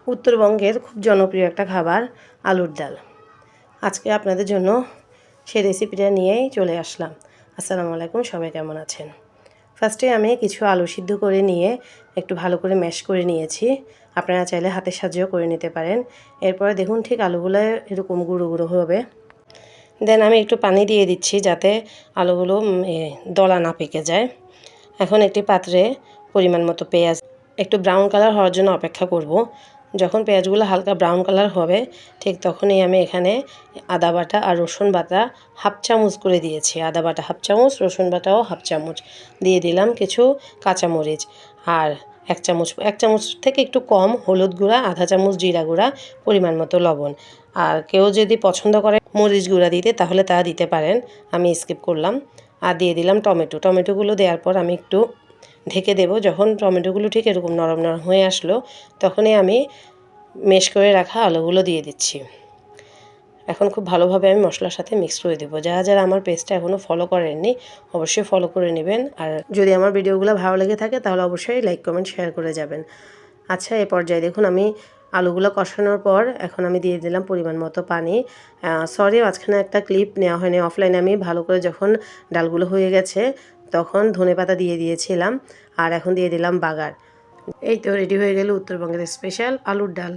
উত্তরবঙ্গের খুব জনপ্রিয় একটা খাবার আলুর ডাল। আজকে আপনাদের জন্য সেই রেসিপিটা নিয়েই চলে আসলাম। আসসালামু আলাইকুম, সবাই কেমন আছেন? ফার্স্টে আমি কিছু আলু সিদ্ধ করে নিয়ে একটু ভালো করে ম্যাশ করে নিয়েছি। আপনারা চাইলে হাতের সাহায্যেও করে নিতে পারেন। এরপরে দেখুন ঠিক আলুগুলো এরকম গুঁড়ো গুঁড়ো হবে। দেন আমি একটু পানি দিয়ে দিচ্ছি যাতে আলুগুলো দলা না পেকে যায়। এখন একটি পাত্রে পরিমাণ মতো পেঁয়াজ একটু ব্রাউন কালার হওয়ার জন্য অপেক্ষা করব। যখন পেঁয়াজগুলো হালকা ব্রাউন কালার হবে ঠিক তখনই আমি এখানে আদা বাটা আর রসুন বাটা হাফ চামচ করে দিয়েছি। আদা বাটা হাফ চামচ, রসুন বাটাও হাফ চামচ দিয়ে দিলাম। কিছু কাঁচামরিচ আর এক চামচ থেকে একটু কম হলুদ গুঁড়া, আধা চামচ জিরা গুঁড়া, পরিমাণ মতো লবণ। আর কেউ যদি পছন্দ করে মরিচ গুঁড়া দিতে তাহলে তা দিতে পারেন, আমি স্কিপ করলাম। আর দিয়ে দিলাম টমেটোগুলো দেওয়ার পর আমি একটু ঢেকে দেব। যখন টমেটোগুলো ঠিক এরকম নরম নরম হয়ে আসলো তখনই আমি মেশ করে রাখা আলুগুলো দিয়ে দিচ্ছি। এখন খুব ভালোভাবে আমি মশলার সাথে মিক্স করে দেবো। যারা যারা আমার পেজটা এখনও ফলো করেননি অবশ্যই ফলো করে নেবেন। আর যদি আমার ভিডিওগুলো ভালো লেগে থাকে তাহলে অবশ্যই লাইক, কমেন্ট, শেয়ার করে যাবেন। আচ্ছা, এই পর্যায়ে দেখুন আমি আলুগুলো কষানোর পর এখন আমি দিয়ে দিলাম পরিমাণ মতো পানি। সরি, মাঝখানে একটা ক্লিপ নেওয়া হয়নি। অফলাইনে আমি ভালো করে যখন ডালগুলো হয়ে গেছে তখন ধনেপাতা দিয়ে দিয়েছিলাম। আর এখন দিয়ে দিলাম বাগার। এই তো রেডি হয়ে গেল উত্তরবঙ্গের স্পেশাল আলুর ডাল।